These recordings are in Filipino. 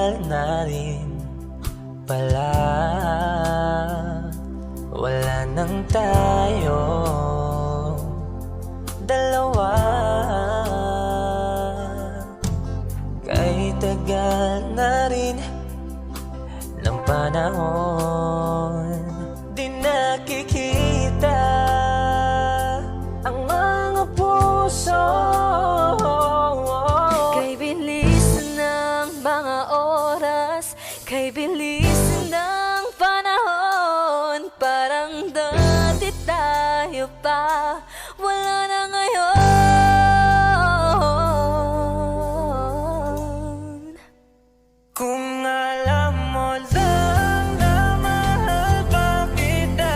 tagal na rin pala wala nang tayo dalawa. Kay tagal na rin ng panahon, di nakikita ang mga puso. Kay bilis ng mga oras, kay bilis ng panahon, parang dati tayo pa, wala na ngayon. Kung alam mo lang na mahal pa kita,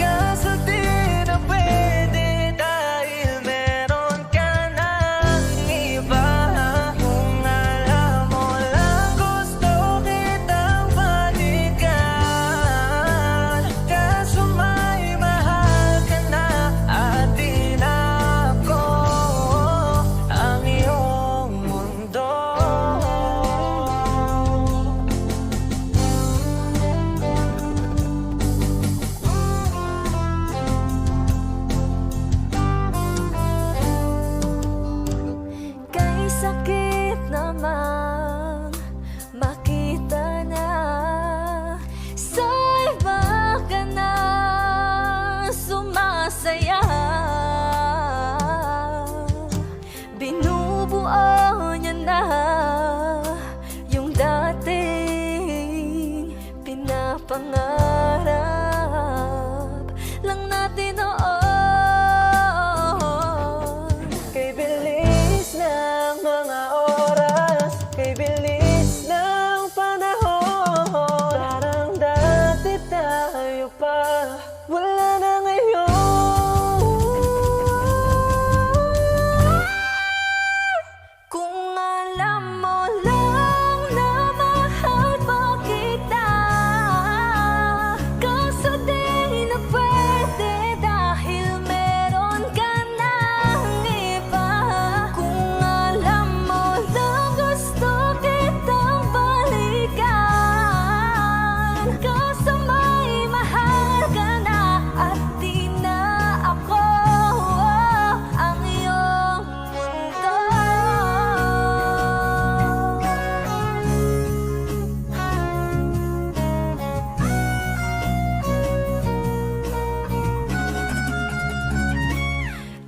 kaso di na pwede dahil meron ka ng iba. Kung alam mo lang gusto kitang balikan, kaso may mahal ka na at di na ako ang iyong mundo. Kay sakit namang makita na sa iba ka na sumasaya. Binubuo niya na yung dating pinapangarap lang natin noon. Kay bilis ng mga oras, kay bilis ng panahon, parang dati tayo pa, wala na ngayon. Kung alam mo lang na mahal pa kita, kaso di na pwede dahil meron ka ng iba. Kung alam mo lang gusto kitang balikan, kaso may mahal ka na at di na ako ang iyong mundo.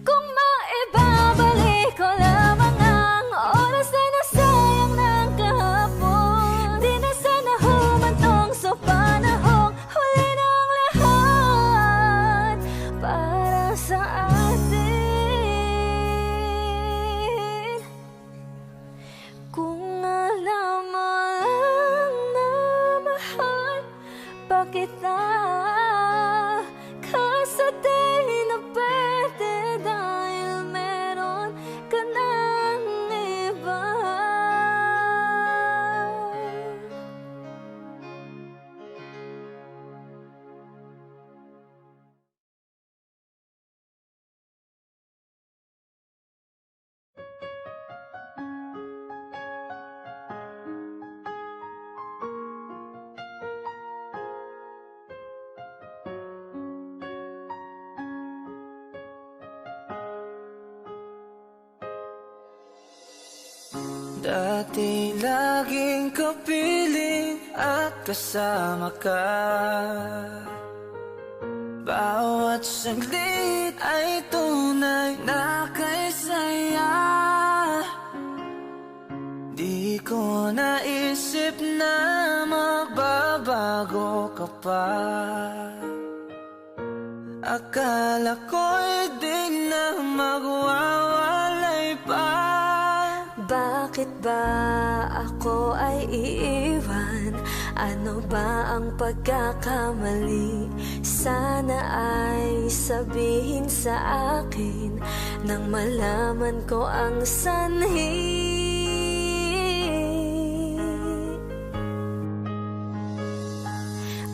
Kung maibabalik ko lamang ang oras na nasayang ng kahapon, di na sana humantong sa panahong huli ng lahat para sa atin. Kung alam mo lang na mahal pa kita, kaso di na pwede dahil meron ka ng iba. Dati laging kapiling at kasama ka, bawat saglit ay tunay na kay saya. Di ko naisip na magbabago ka pa, akala ko'y di na magwawalay pa. Bakit ba ako ay iiwan? Ano ba ang pagkakamali? Sana ay sabihin sa akin nang malaman ko ang sanhi.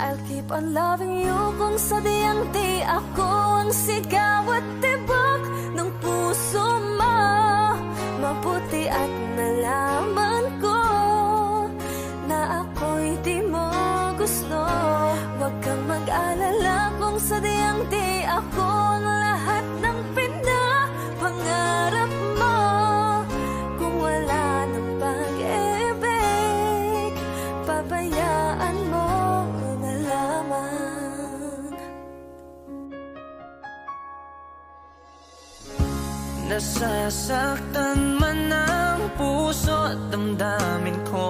I'll keep on loving you kung sadyang di ako ang sigaw at tibok ng puso mo. Mabuti at nalaman ko gusto. Huwag kang mag-alala kung sadyang di ako ang lahat ng pinapangarap mo. Kung wala ng pag-ibig, pabayaan mo na lamang. Nasasaktan man ang puso at damdamin ko,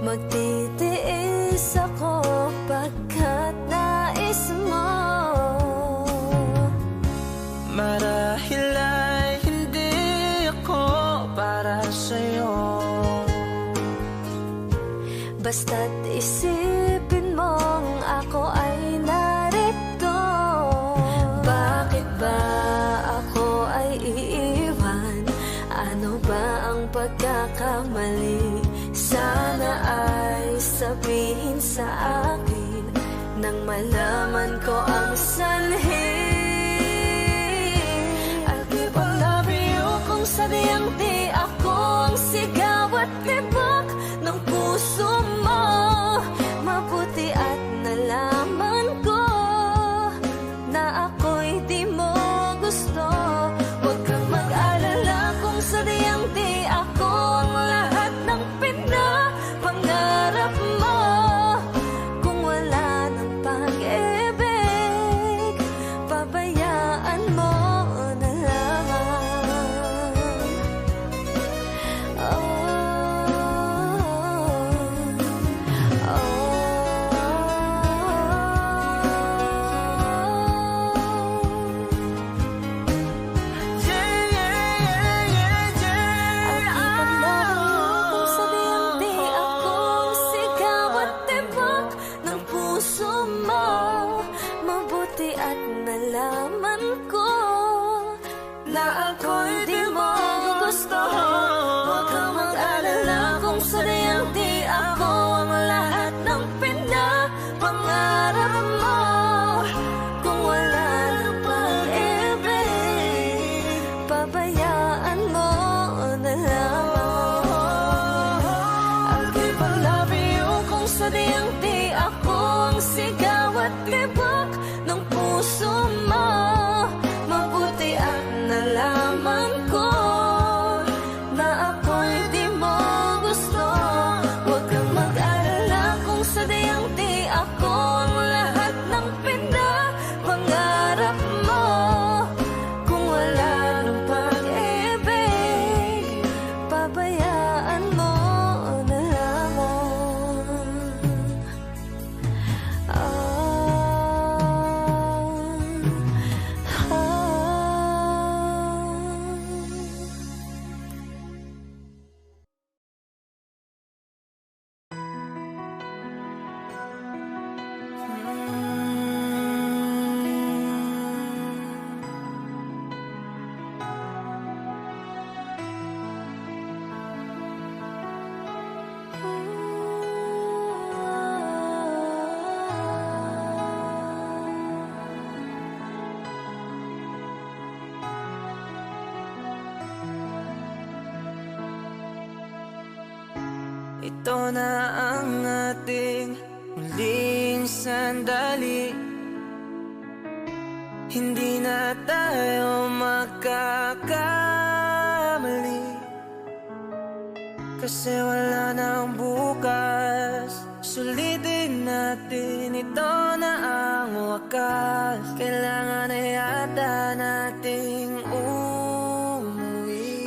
magtitiis ako pagkat nais mo. marahil ay hindi ako para sa'yo. Basta't isipin mong ako ay narito. Bakit ba ako ay iiwan? Ano ba ang pagkakamali? Sana ay sabihin sa akin nang malaman ko ang sanhi. I'll keep on loving you kung sadyang di ako ang sigaw at tibok ng puso mo. Mabuti at nalaman ko na ako'y di mo gusto. Huwag kang mag-alala kung sadyang di ako ang lahat ng pinapangarap mo. Kung wala ng pag-ibig, pabayaan mo na lamang. Mabuti at nalaman ko na ako'y di mo gusto. Huwag kang mag-alala kung sadyang di ako ang lahat ng pinapangarap mo. Kung wala ng pag-ibig, pabayaan mo na lamang. I'll keep on loving you kung sadyang di ako ang sigaw at tibok ng puso mo. Mabuti at nalaman ko na ako'y di mo gusto. Huwag kang mag-alala kung sadyang di ako ang lahat ng pinapangarap mo. Kung wala ng pag-ibig, pabayaan mo na lamang. Ito na ang ating muling sandali. Hindi na tayo magkakamali, kasi wala nang bukas. Sulitin natin, ito na ang wakas. Kailangan na yata nating umuwi.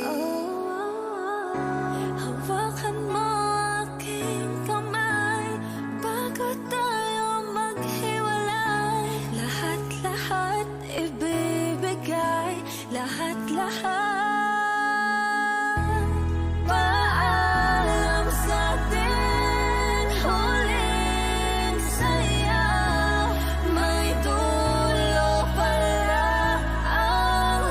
Hawakan mo aking kamay bago tayo maghiwalay. Lahat-lahat ibibigay, lahat-lahat. Paalam sa ating huling saya. May dulo pala ang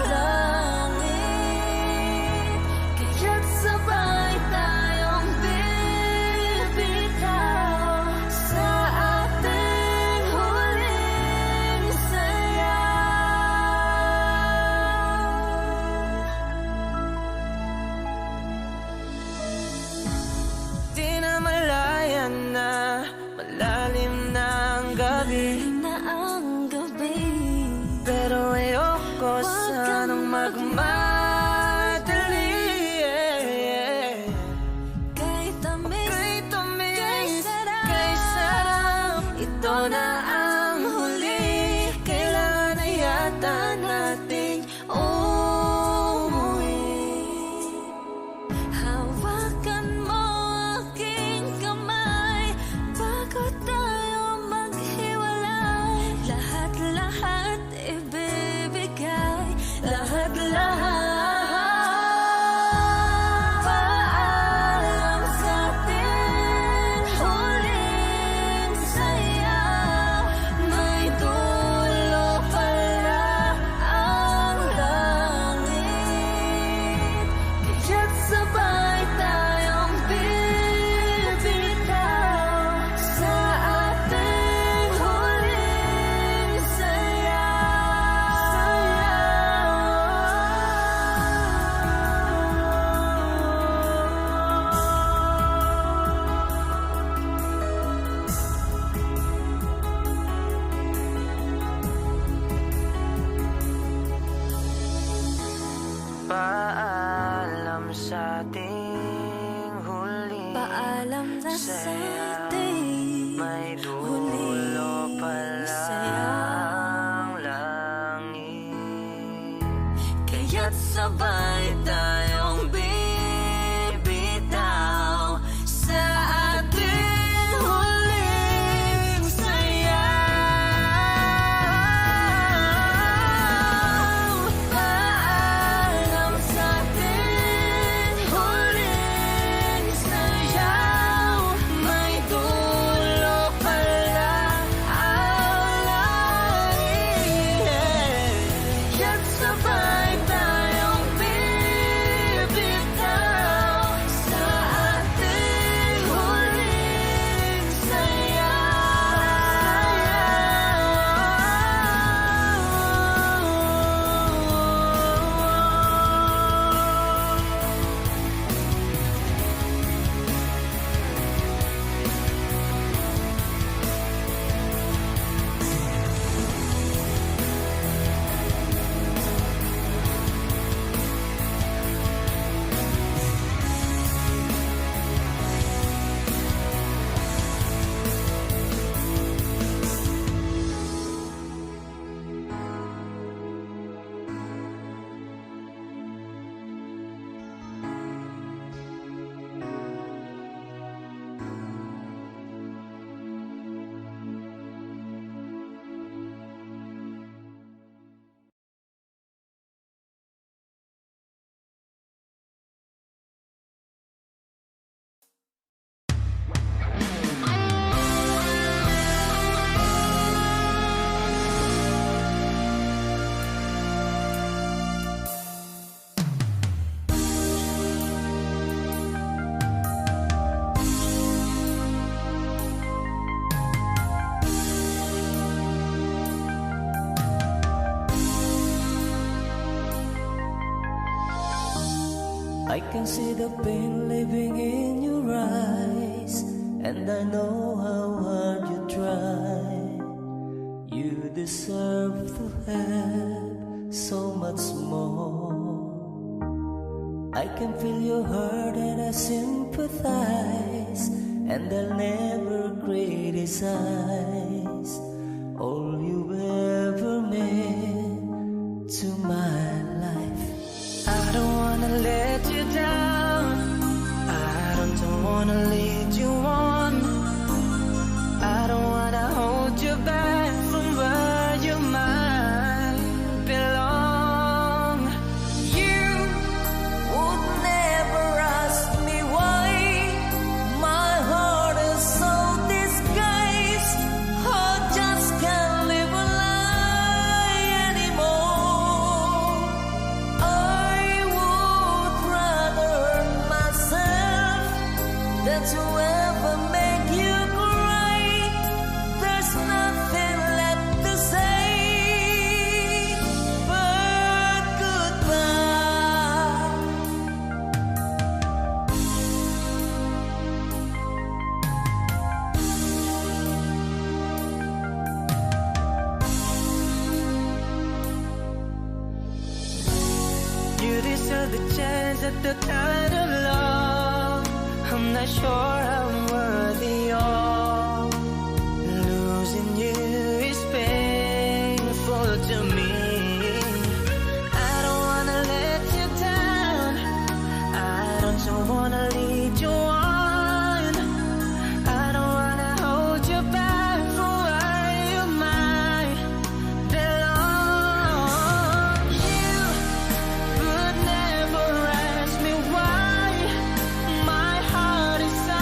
para sa saya, ating may dulo huling pala saya. ang langit. Kaya't sabay tayong bibitaw sa ating huling sayaw. Paalam sa ating huling sayaw. May dulo pala ang langit. Kaya't sabay tayong bibitaw sa ating huling sayaw. I can see the pain living in your eyes, and I know how hard you try. You deserve to have so much more. I can feel your heart and I sympathize, and I'll never criticize all you ever meant to my life. I don't wanna let you down, I don't wanna lead you on, I don't wanna hold you back from where you might belong. You would never ask me why my heart is so disguised. I just can't live a lie anymore. I would rather hurt myself than to ever make you cry. There's nothing left to say but goodbye. You deserve the chance at the kind of love I'm not sure I'm worthy of. Losing you is painful to me. I don't wanna let you down, I don't wanna lead you on, I don't wanna hold you back from where you might belong. You would never ask me why my heart is so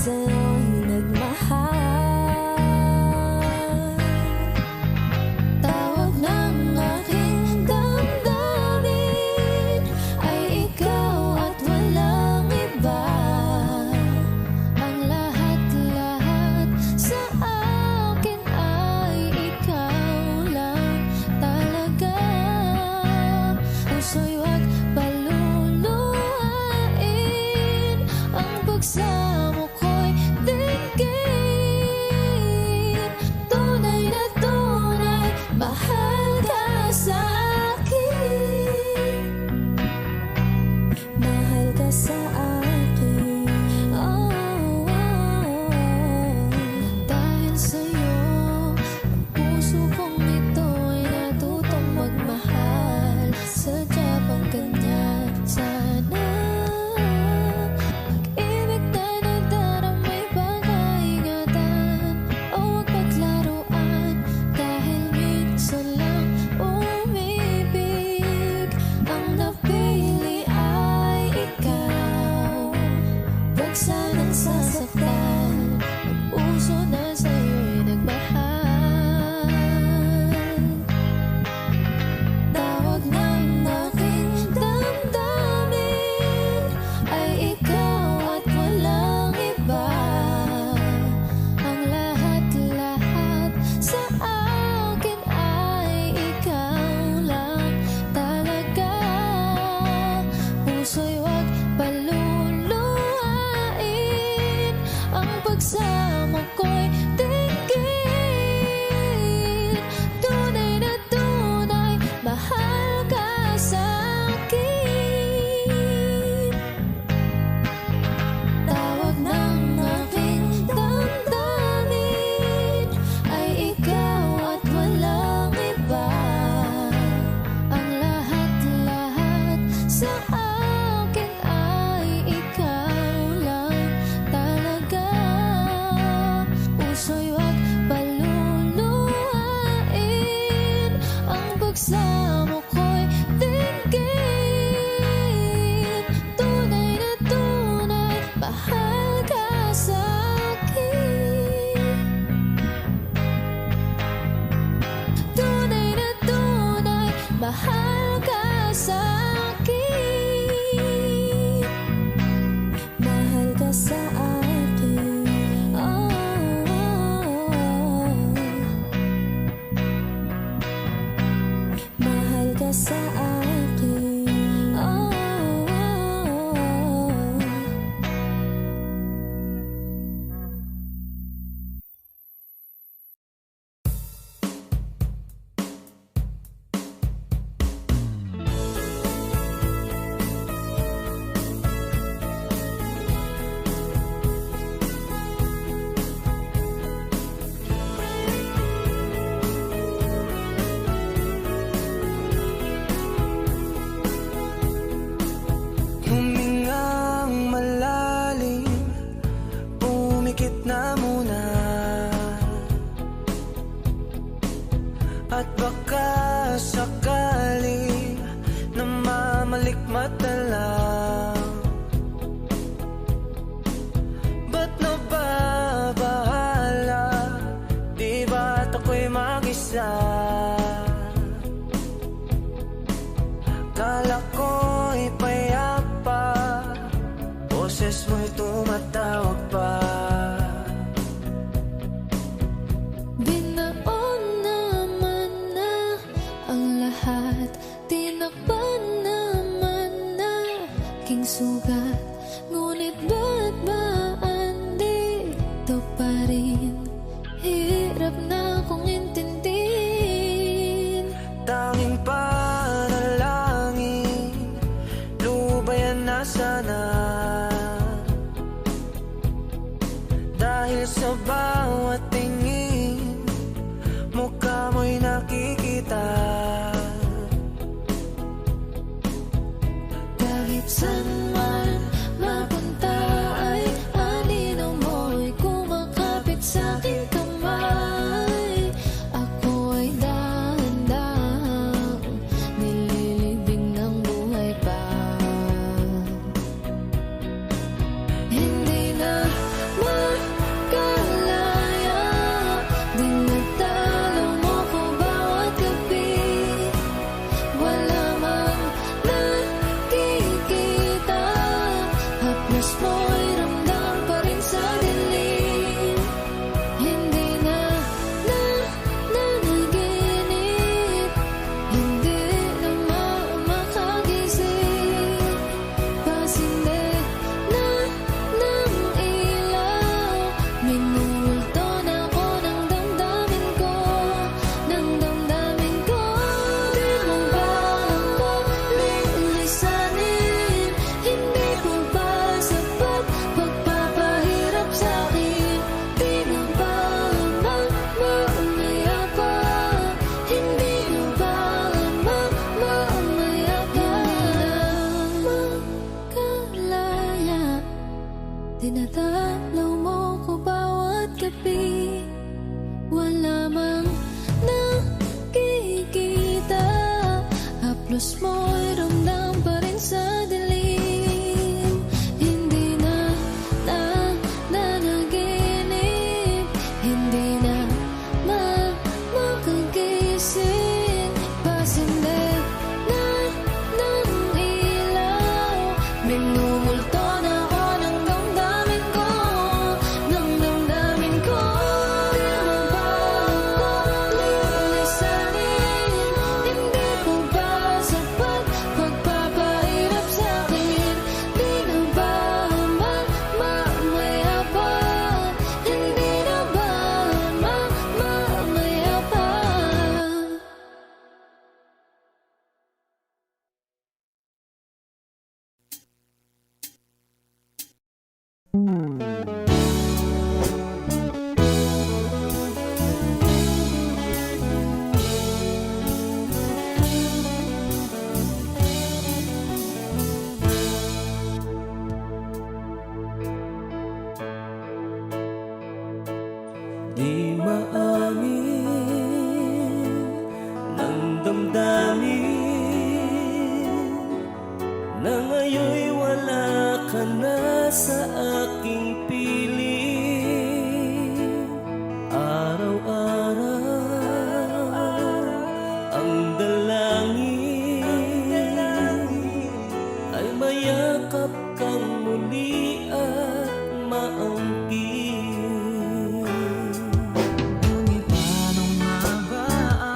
sa'yo'y nagmahal. Tawag ng aking damdamin ay ikaw at walang iba. Ang lahat-lahat sa akin ay ikaw lang talaga. Puso'y huwag paluluhain, ang pagsamo ko'y dinggin. Tunay na tunay, mahal ka sa akin. Mahal ka sa akin. Oh, oh, oh. Dahil sa'yo, ang puso kong ito ay natutong magmahal. Sadya bang ganyan sana? Pag-ibig tayo nagdaramay, baka ingatan o huwag paglaruan. Dahil minsan lang umibig, ang napili ay ikaw. Huwag sanang sasaktan ang puso na sa'yo'y nagmahal. Tawag ng aking damdamin ay ikaw at walang iba. Ang lahat-lahat sa akin ay ikaw lang talaga. Puso'y huwag paluluhain, ang pagsamo ko'y dinggin. Tunay na tunay, mahal ka sa akin. Tawag ng aking damdamin ay ikaw at walang iba. Ang lahat-lahat sa akin ay ikaw lang talaga. Puso'y huwag paluluhain, ang pagsamo ko'y dinggin. Tunay na tunay, mahal ka sa akin. Tunay na tunay, mahal ka sa akin. Mahal ka sa akin. Oh, oh, oh. Mahal ka sa akin. Oh, oh, oh. Humingang malalim, pumikit na muna. At baka sakali namamalikmat na lang. Ba't nababahala? Di ba't ako'y mag-isa? Kala ko'y payapa, boses mo'y tumatawag pa. Binaon naman na ang lahat, tinakpan naman na aking sugat. Ngunit ba't ba andito pa rin? Hirap na akong intindihin. Tanging panalangin, lubayan na sana. mo'y ramdam pa rin sa dilim. Hindi na nanaginip, hindi na makagising. Pasinde na ng ilaw, minulto na ako ng damdamin ko, ng damdamin ko. Di mo ba ako lilisanin? Hindi ko ba sapat pagpapahirap sa'kin? Di na ba mamaya pa? Hindi na ba mamaya pa? Makalaya, tinataplaw mo ko bawat gabi. Wala mang nakikita, haplos mo'y ramdam pa rin sa dilim. Hindi na nanaginip, hindi na makagising. Pasinde na ng ilaw, minumulto na ako ng damdamin ko, ng damdamin ko. Di mo ba ako lilisanin? Hindi ko ba sapat pagpapahirap sa'kin? Di na ba mamaya pa? Hindi na ba mamaya pa? Di maamin ng damdamin na ngayon'y wala ka na sa aking piling. Araw-araw ang dalangin ay mayakap kang muli at maangkin. Ngunit paano nga ba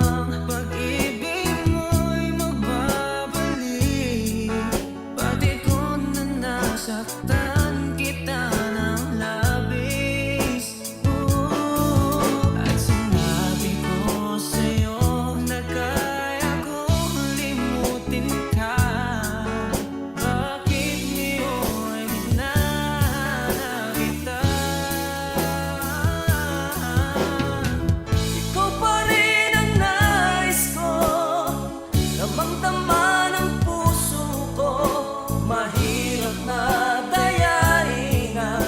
ang pag-ibig mo'y magbabalik? Pati ko na nasaktan kita ng labis. At sinabi ko sa'yo na kaya kong limutin ka. Bakit ngayon di na kita? Ikaw pa rin ang nais ko, damang-dama ng puso ko. Mahirap na dayain ang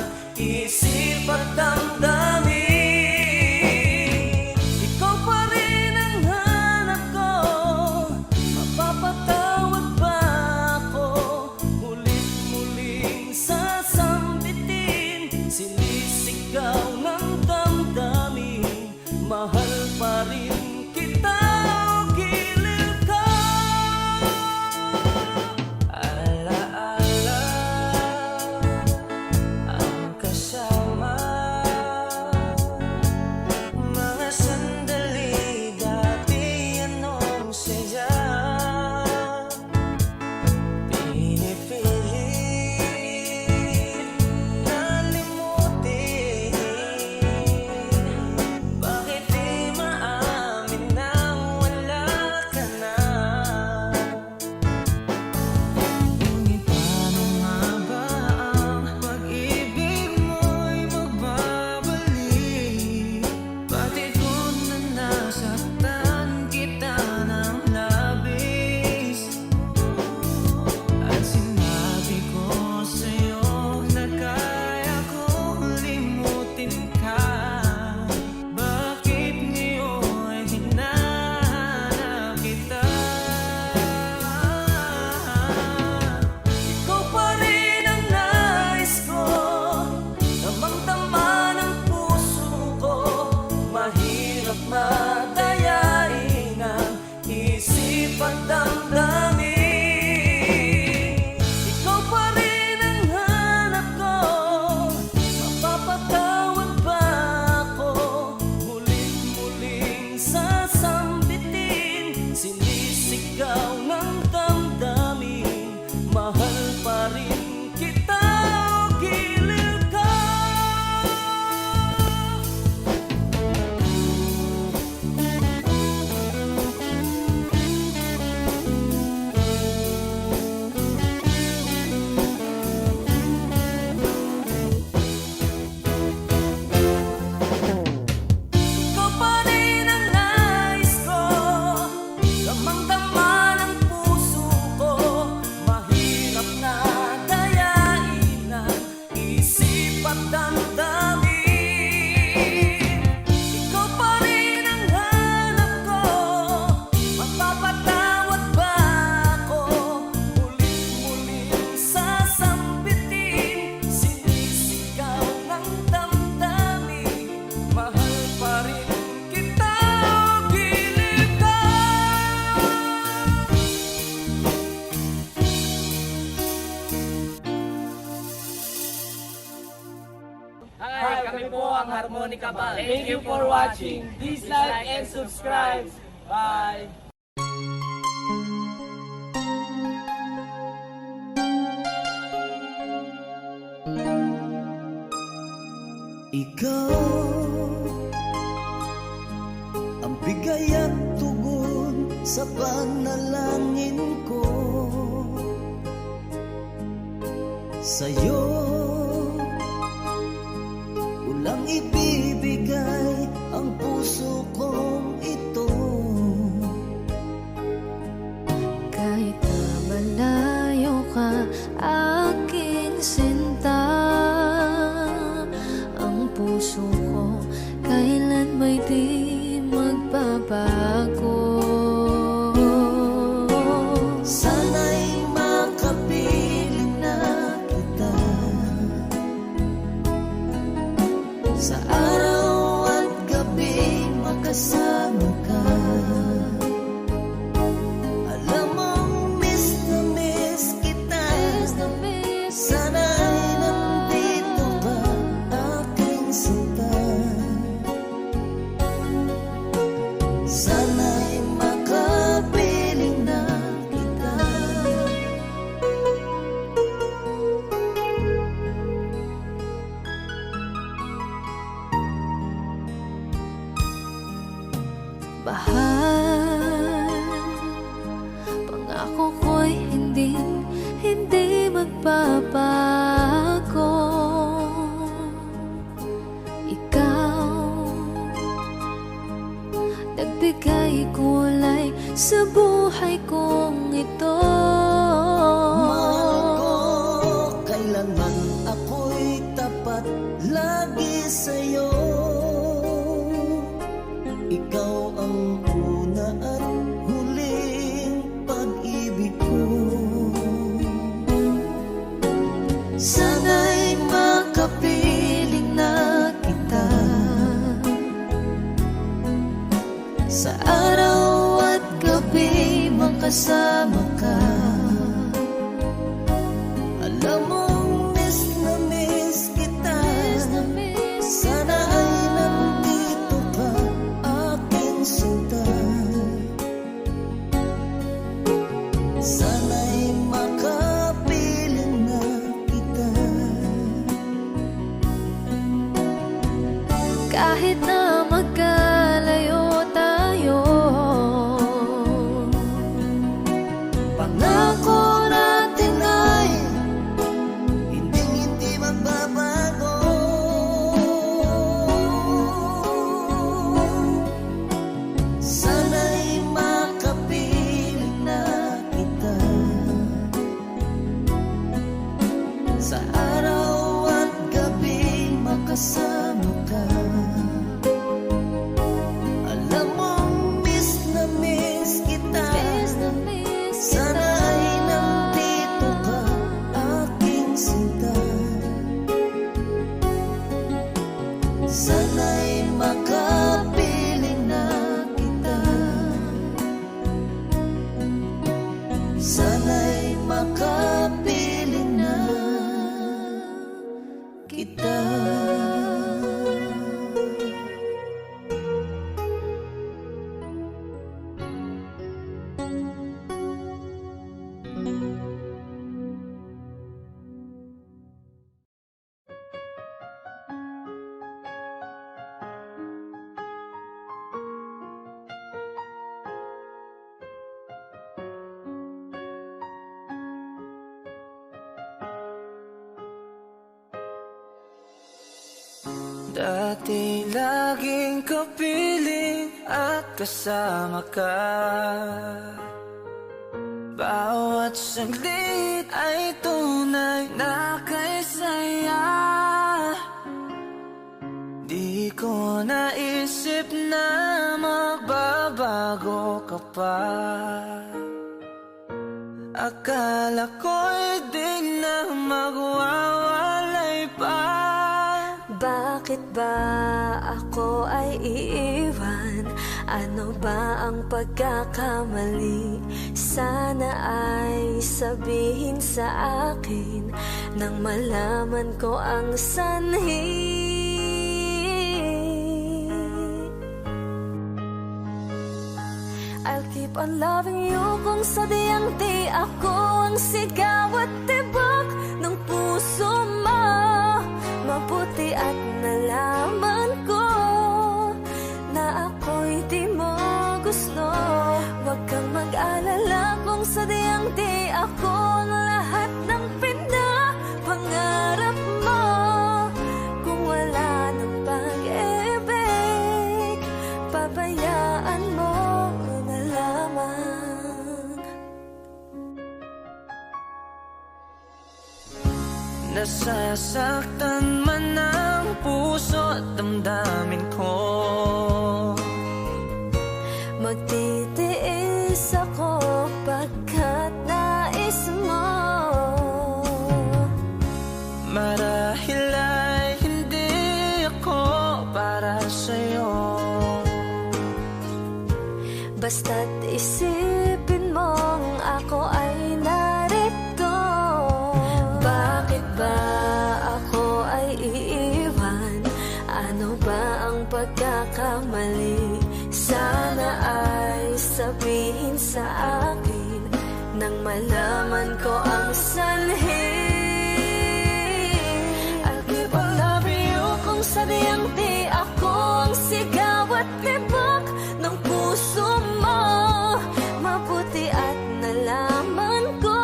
dapat damdamin. Ikaw pa rin ang hanap ko. Mapapatawad ba ako? Muling-muling sasambitin, sinisigaw ng damdamin. Mahal pa rin kita, gilid ka. Hi, kami po ang Harmonica Band. Thank you for watching. Please like and subscribe. Bye! Ikaw ang bigay at tugon sa panalangin ko. Sa'yo ulang ibibigay ang puso kong ito. Kahit na malayo ka, aking sinta, ang puso ko kailan may di magbabago. Sana'y makapiling na kita sa araw at gabi, makasama ka. Alam mong miss na miss kita. Sana'y nandito ka, aking sinta. Sana'y makapiling na kita. Bahal, pangako ko'y hindi magbabago. Ikaw, nagbigay kulay sa buhay kong ito. Mahal ko, kailanman ako'y tapat lagi sa'yo. Ikaw ang una at huling pag-ibig ko. Sana'y makapiling na kita sa araw at gabi, makasama ka. Alam mong miss na miss kita. Sana ay nandito ka, aking sinta. Sana'y makapiling na kita. Kahit na magkalayo tayo, Pangako natin ay hindi magbabago. Sana'y makapiling na kita sa araw at gabi, makasama ka. Alam mong miss na miss kita. Sana'y nandito ka, aking sinta. Sana'y makapiling na kita. Sana'y makapiling na kita. Dati laging kapiling at kasama ka. Bawat saglit ay tunay na kay saya. naisip na magbabago ka pa. Akala ko'y di na magwawalay pa. Bakit ba ako ay iiwan? Ano ba ang pagkakamali? Sana ay sabihin sa akin nang malaman ko ang sanhi. I'll keep on loving you kung sadyang di ako ang sigaw at tibok ng puso mo. Mabuti at nalaman ko na ako'y di mo gusto. Huwag kang mag-alala kung sadyang di ako ang lahat ng pinapangarap mo. Kung wala ng pag-ibig, pabayaan mo na lamang. Nasasaktan man ang puso at damdamin ko. Magtitiis ako pagkat nais mo. Marahil ay hindi ako para sa'yo. Basta't isipin mong ako ay narito. Bakit ba ako ay iiwan? Ano ba ang pagkakamali? Sana ay sabihin sa akin nang malaman ko ang sanhi. I'll keep on loving you kung sadyang di ako ang sigaw at tibok ng puso mo. Mabuti at nalaman ko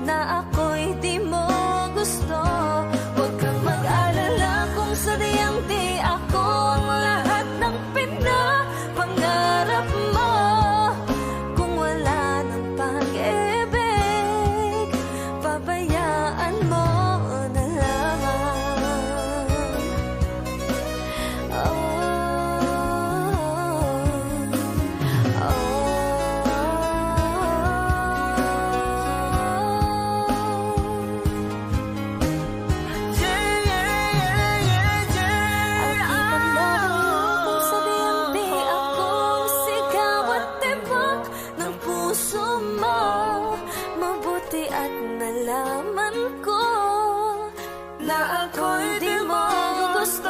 na ako'y di mo gusto. Huwag kang mag-alala kung sadyang di ako ang lahat ng pinapangarap mo. Kung wala ng pag-ibig, pabayaan mo na lamang. Oh, nalaman ko na ako'y di mo gusto.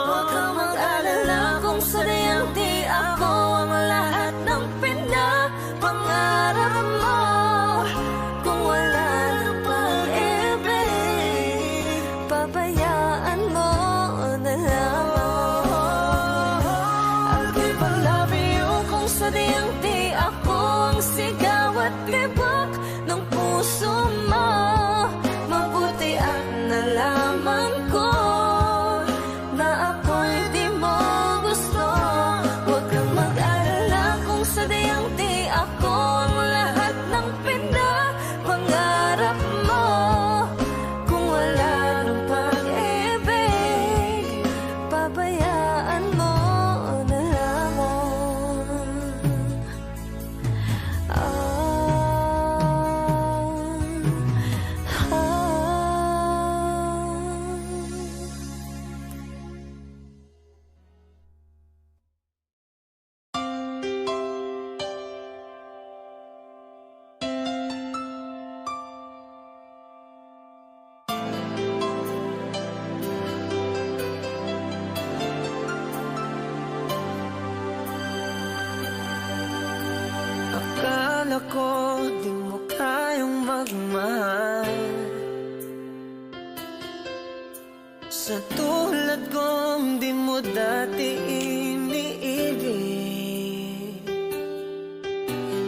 Huwag kang mag-alala kung sadyang di ako ang lahat ng pinapangarap mo. Kung wala ng pag-ibig, pabayaan mo na lamang. I'll keep on loving you kung sadyang di ako ang sigaw at tibok ng puso mo. Mabuti at nalaman ko na ako'y di mo gusto. Huwag kang mag-alala kung sadyang di ako ang lahat ng pinapangarap mo. Kung wala ng pag-ibig, pabayaan mo na lamang. Akala ko di mo kayang magmahal. Sa tulad kong di mo dati iniibig,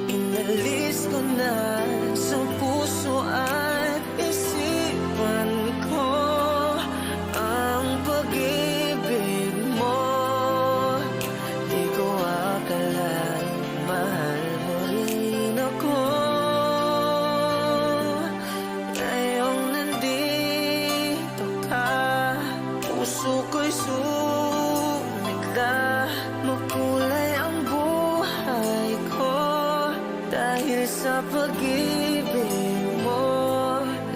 inalis ko na sa puso at isipan ko ang pag-ibig mo. Di ko akalain mahal mo rin ako. Ngayong nandito ka, puso ko'y pag-ibig mo,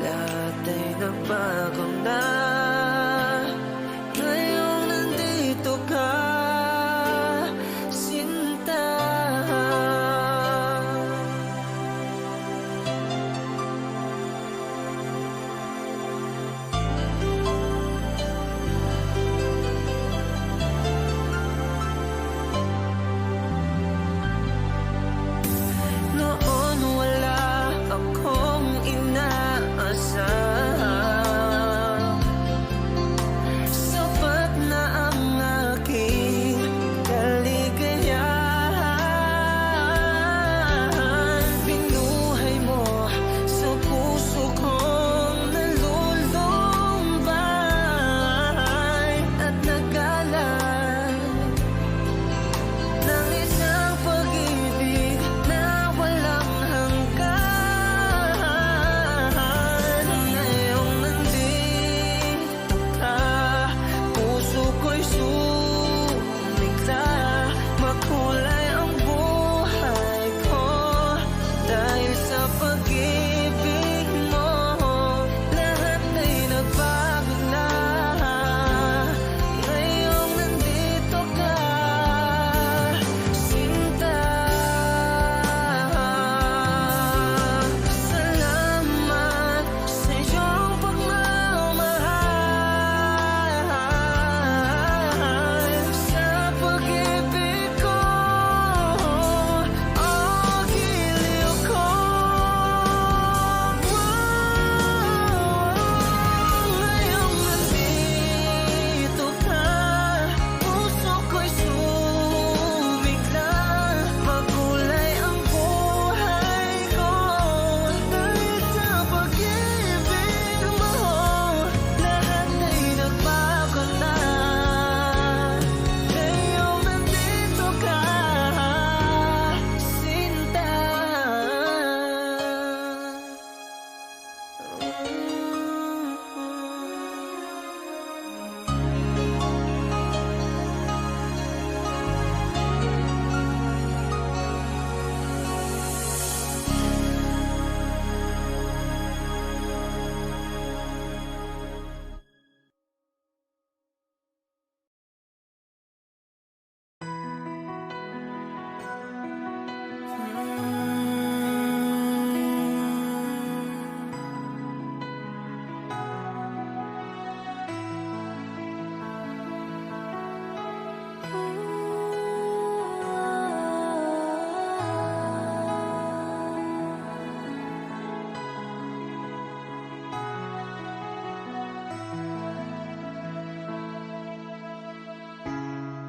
lahat ay nagbago na. Ngayong nandito ka, sinta. Noon wala akong inaasahan, sapat na ang aking kaligayahan. Binuhay mo sa puso kong nalulumbay at nagalan ng isang pag-ibig na walang hanggan. Ngayong nandito ka, puso ko'y sumigla. Makulay ang buhay ko dahil sa pag-ibig mo. Lahat ay nagbago na. Ngayong nandito ka, sinta. Salamat sa iyong pagmamahal, sa pag-ibig ko, o giliw ko. Ngayong nandito ka, puso ko'y sumigla. Makulay ang buhay ko dahil sa pag-ibig mo. Lahat ay nagbago na. Ngayong nandito ka, sinta.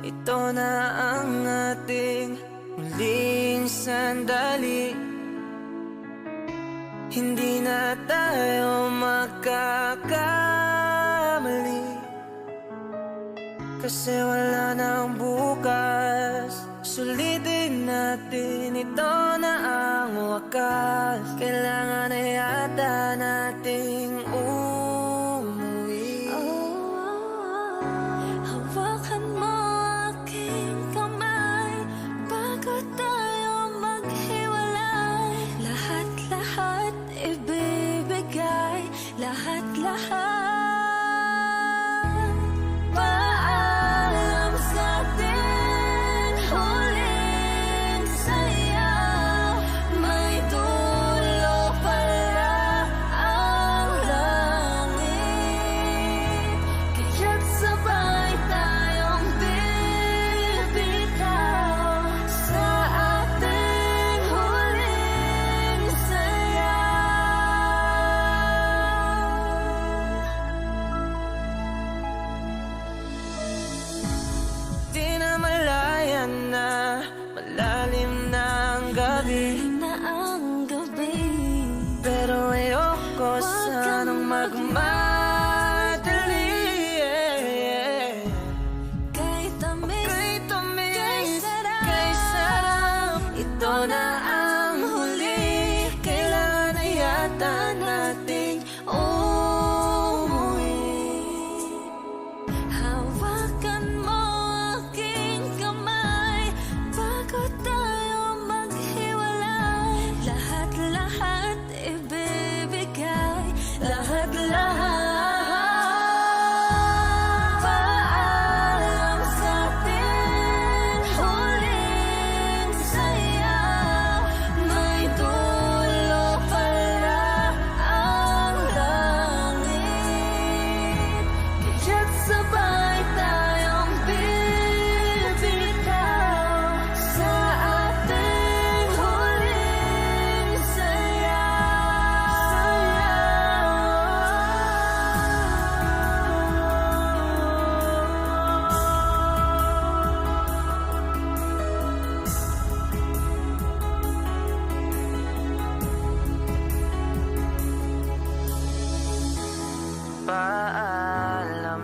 Ito na ang ating muling sandali. Hindi na tayo magkakamali, kasi wala nang bukas. Sulitin natin, ito na ang wakas. Kailangan na yata nating umuwi. Hawakan mo aking kamay bago tayo maghiwalay. Lahat-lahat ibibigay, lahat-lahat. Paalam sa atin, huling saya. May dulo pala ang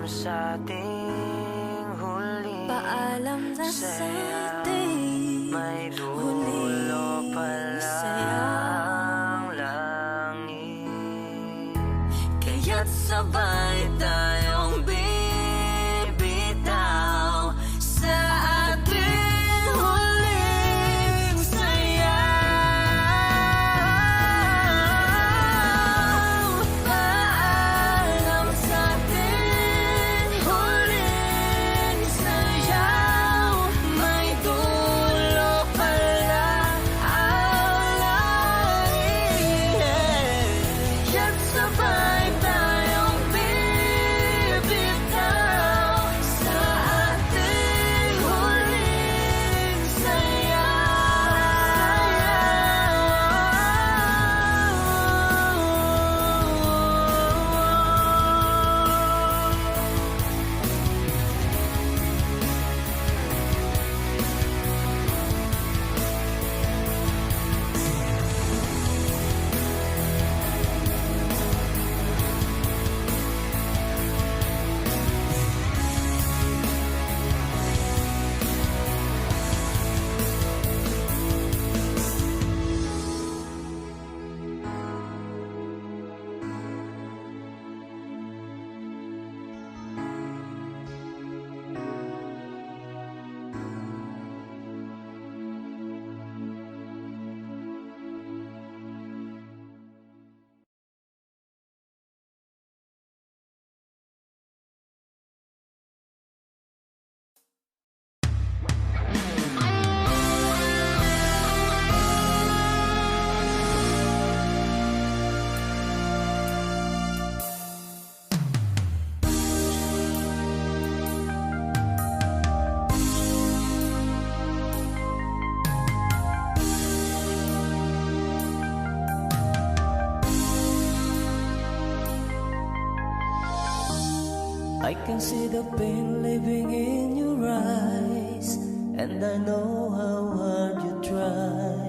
sa ating huli. Paalam na sa ating May dulo huling pala saya. ang langit. Kaya't sabay tayong bibitaw sa ating huling sayaw. Paalam sa ating huling sayaw. May dulo pala ang langit. Kaya't sabay tayong bibitaw sa ating huling sayaw. I can see the pain living in your eyes, and I know how hard you try.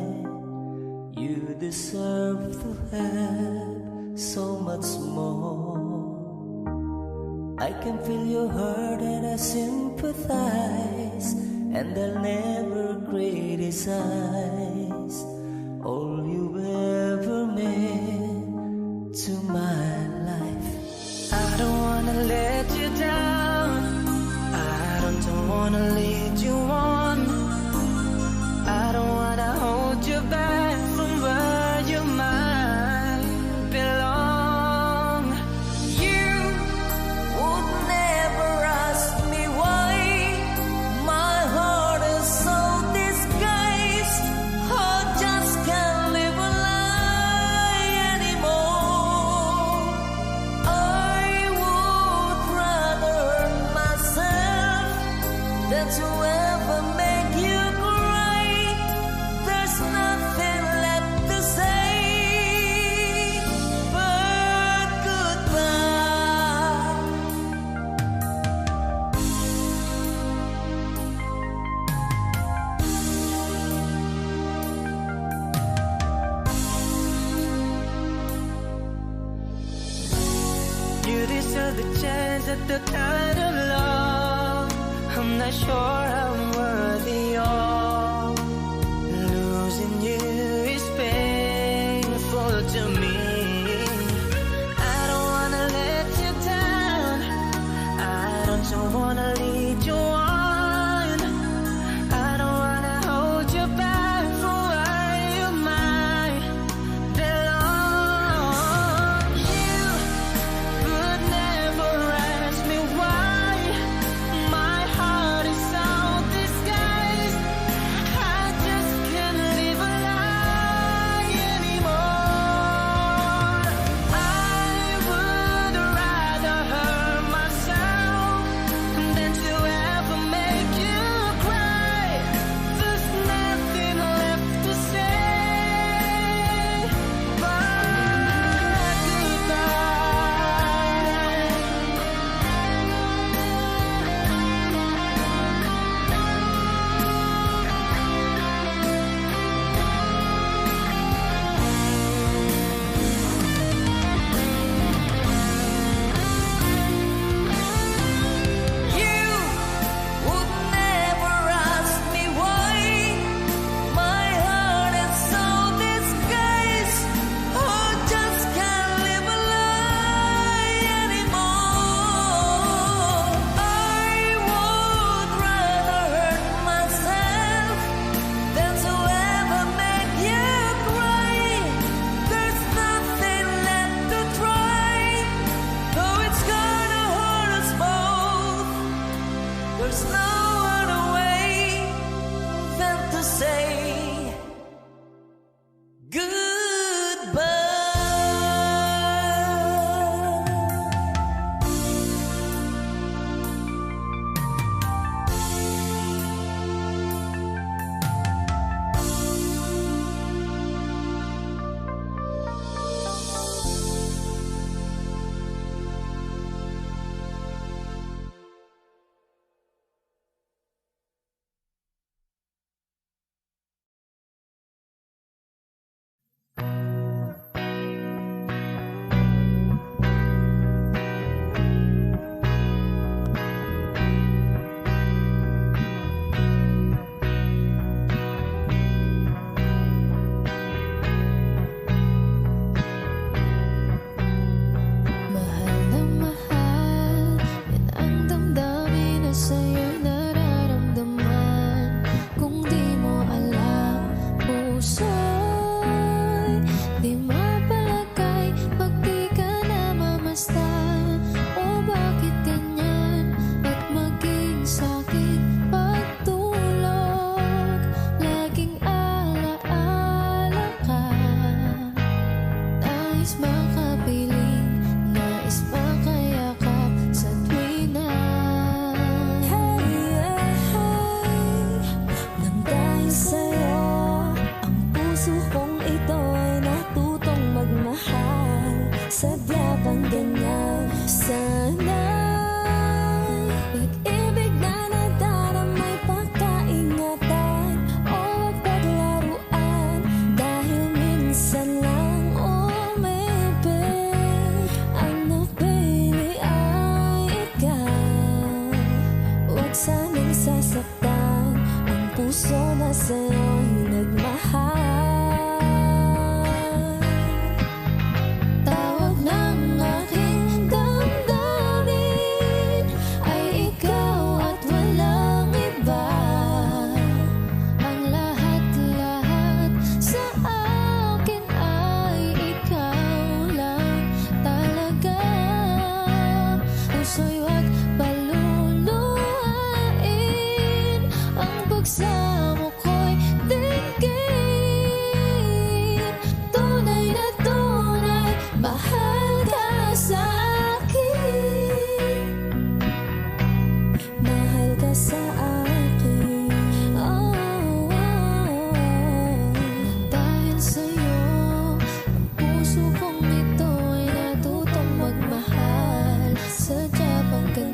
You deserve to have so much more. I can feel your heart and I sympathize, and I'll never criticize all you ever meant to my life. I don't wanna let you down. I don't wanna lead you on. I don't wanna hold you back from where you might belong. You would never ask me why my heart is so disguised. I just can't live a lie anymore. I would rather hurt myself than to ever make you cry. There's nothing left to say but goodbye. You deserve the chance at the kind of love I'm not sure I'm worthy of. Losing you is painful to me. I don't wanna let you down. I don't wanna lead you on. I don't wanna hold you back from where you might belong. You would never ask me why my heart is so disguised. There's no other way than to say goodbye. Mahal na mahal, yan ang damdamin na sa'yo'y nararamdaman. Kung di mo alam, puso'y di mapalagay pag di ka namamasdan. O bakit ganyan at maging sakit pagtulog? Laging alaala ka, nais makapiling, nais makayakap sa tuwina. Nang dahil sa'yo, ang puso kong ito ay natutong magmahal. Sadya bang ganyan? Sana'y pag-ibig na nadaramay pagkaingatan o wag paglaruan. Dahil minsan lang umibig, ang napili ay ikaw. Huwag sanang sasaktan ang puso na sa'yo'y nagmahal. Tawag ng aking damdamin ay ikaw at walang iba. Ang lahat-lahat sa akin ay ikaw lang talaga. Puso'y huwag paluluhain, ang pagsamo ko'y dinggin. Tunay na tunay, mahal ka sa akin. Mahal ka sa akin. Oh, oh, oh. Dahil sa'yo, ang puso kong ito ay natutong magmahal. Sadya bang ganyan?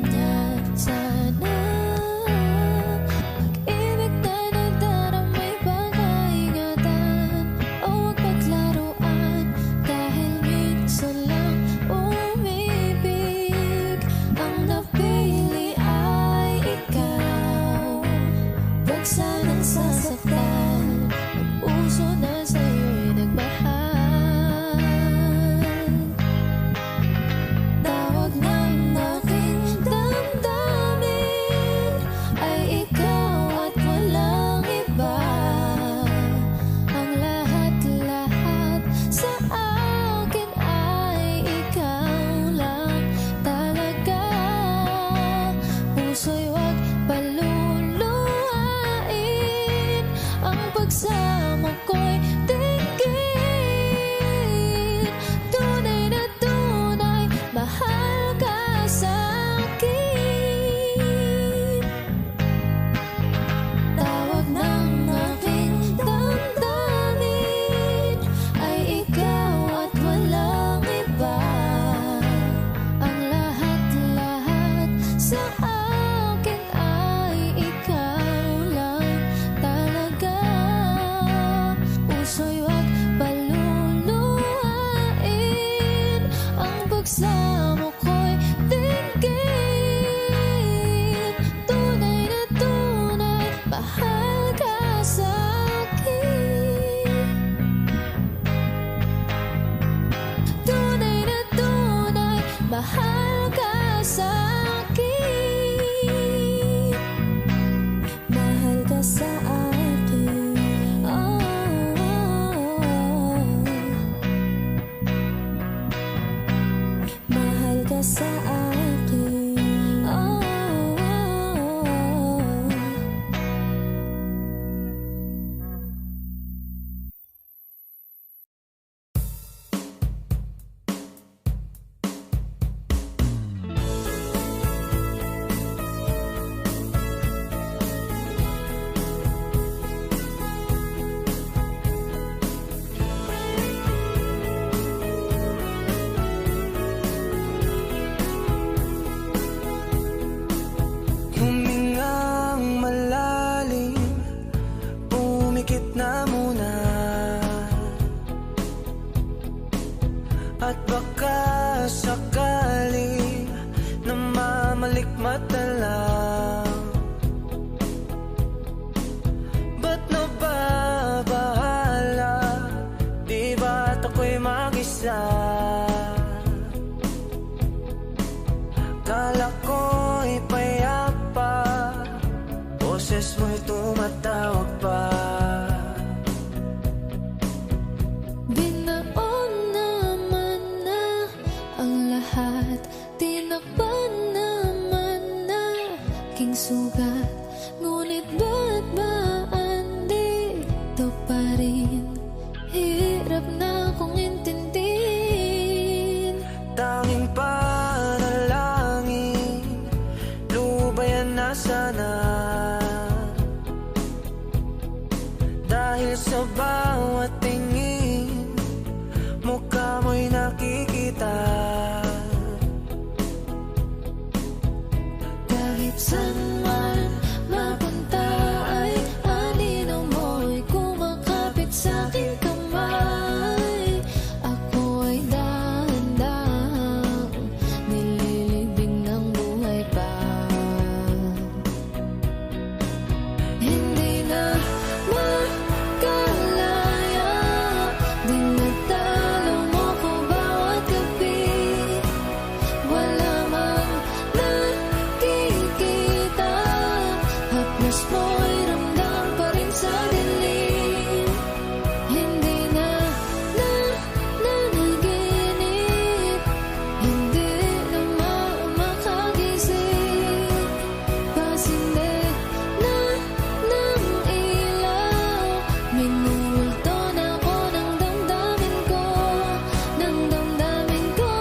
malikmat na lang. Ba't nababahala? Di ba't ako'y mag-isa? Kala ko'y payapa, boses mo'y tumatawag pa. Binaon naman na ang lahat, tinakpan naman na king sugat. Ngunit ba't ba andito pa rin? Hirap na kong intindihin. Tanging panalangin, lubayan na sana. Dahil sa bawat tingin, mukha mo'y nakikita. Kahit saan man mapunta ay anino mo'y kumakapit sa aking kamay. Ako ay dahan-dahang nililibing ng buhay pa. Hindi na makalaya, dinadalaw mo ko bawat gabi. Wala mang nakikita, haplos mo'y ramdam pa rin sa dilim. Hindi na nanaginip, hindi na makagising. Pasinde na ng ilaw, minulto na ako ng damdamin ko, ng damdamin ko.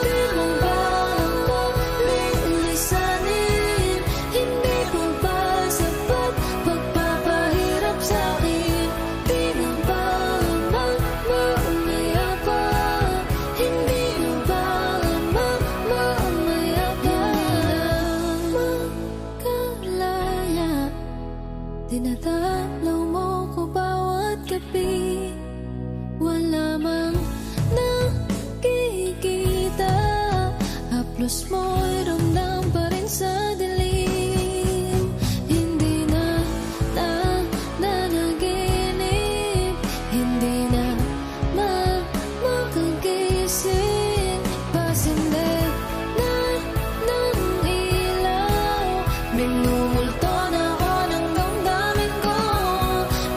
Di mo ba ako lilisanin? Hindi ko ba sapat pagpapahirap sa'kin? Di na ba mamaya pa? Hindi na ba mamaya pa? Makalaya, dinadalaw mo ko bawat gabi. Wala mang nakikita, haplos mo'y ramdam pa rin sa dilim. Hindi na nanaginip, hindi na makagising. Pasinde na ng ilaw, minumulto na ako ng damdamin ko,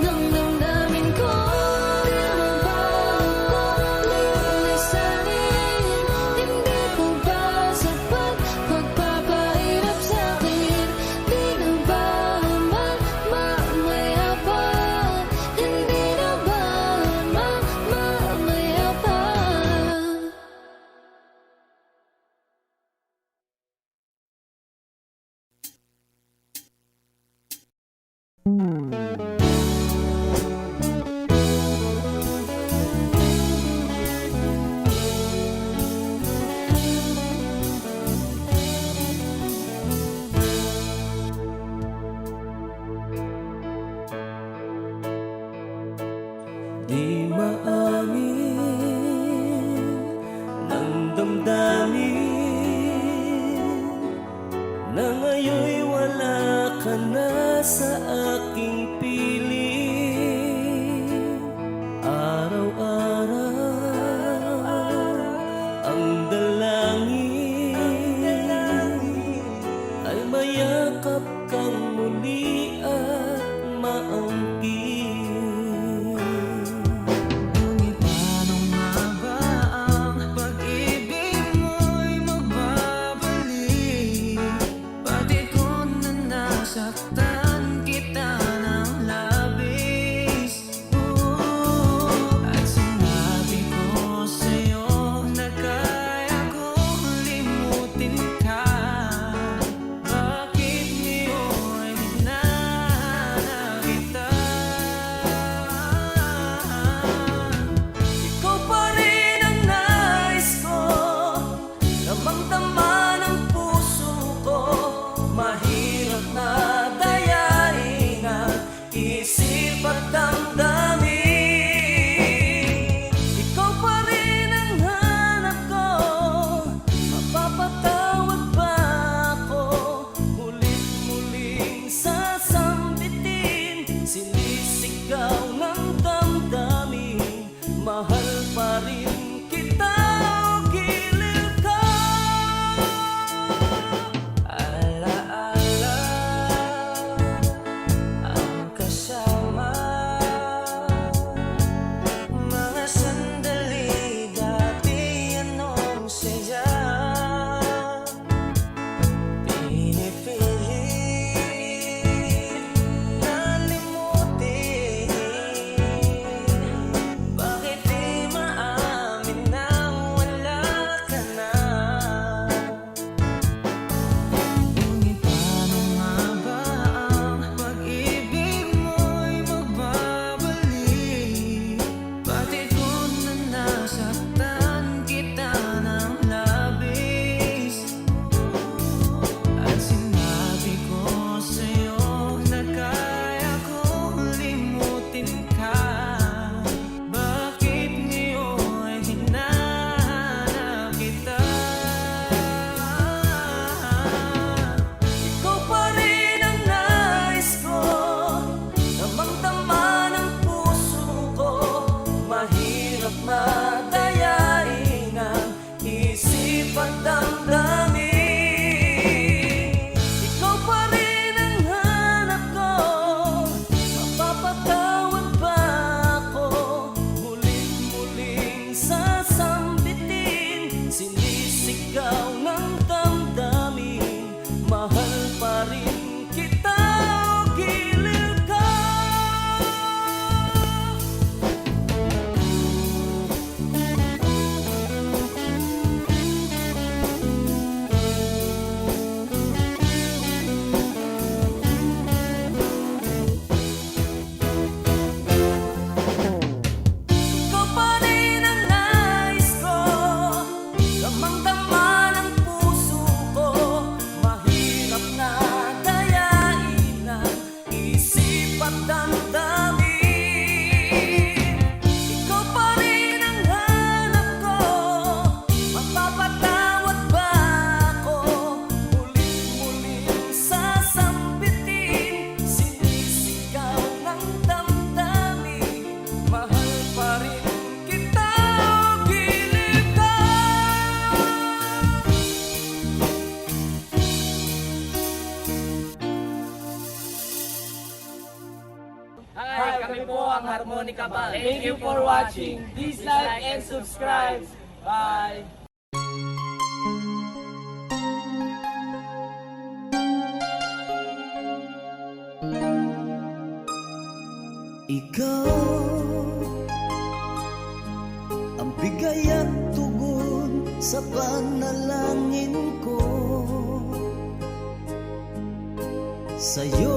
ng damdamin ko. Di mo ba ako lilisanin? Hindi ko ba sapat pagpapahirap sa'kin? Di na ba mamaya pa? Hindi na ba mamaya pa? Di maamin ng damdamin na ngayon'y wala ka na sa aking piling. Araw-araw ang dalangin ay mayakap kang muli at maangkin. Ngunit paano nga ba ang pag-ibig mo'y magbabalik? Pati ko na nasaktan kita ng labis. At sinabi ko sa'yo na kaya kong limutin ka. Bakit ngayon po ang Harmonica Pal. Thank you for watching. Please like and subscribe. Bye! Ikaw ang bigay at tugon sa panalangin ko. Sa'yo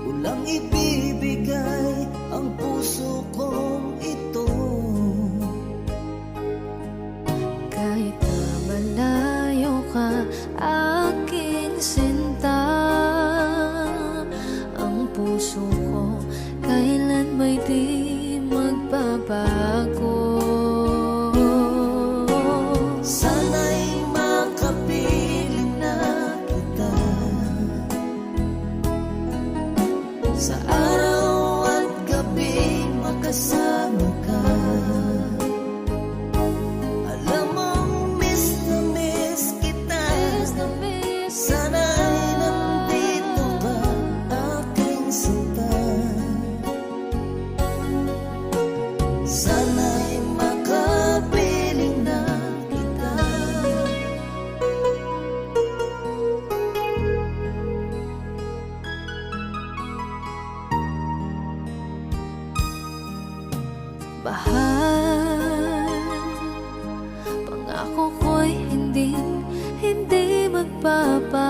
ulang ibibigay ang puso kong ito. Kahit na malayo ka, aking sinta, ang puso ko kailan may di magbabago. Sana'y makapiling na kita sa araw at gabi, makasama ka. Alam mong miss na miss kita. Sana'y nandito ka, aking sinta. Sana'y makapiling na kita. Bahal, pangako ko'y hindi magbabago.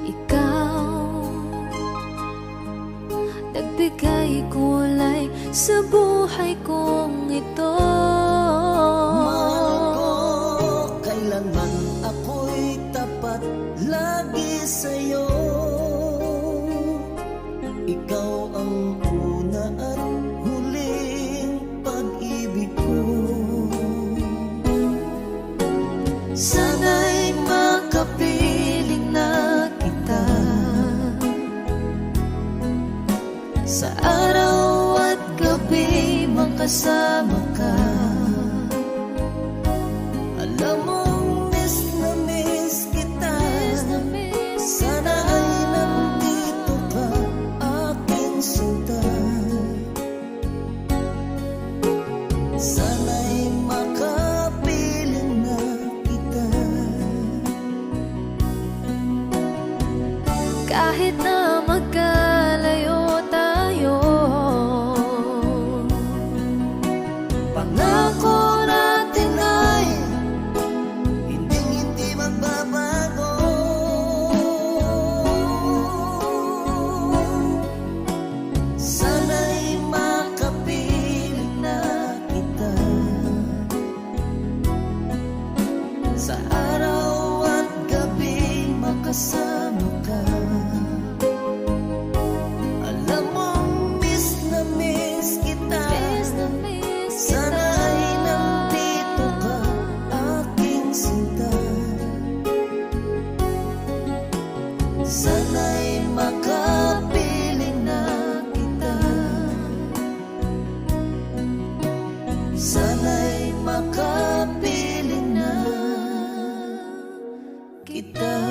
Ikaw, nagbigay kulay sa buhay kong ito. Mahal ko, kailanman ako'y tapat lagi sa'yo. Ikaw ang una at huling pag-ibig ko. Sana'y makapiling na kita sa araw at gabi, makasama ka. Alam mong miss na miss kita. Sana ay nandito ka, aking sinta. Sana'y makapiling na kita. Kahit na magkalayo tayo, Pangako natin ay hindi magbabago. Sana'y makapiling na kita sa araw at gabi, makasama ka. Alam mong miss na miss kita. Sana ay nandito ka, aking sinta. Sana'y makapiling na kita. Sana'y makapiling na kita.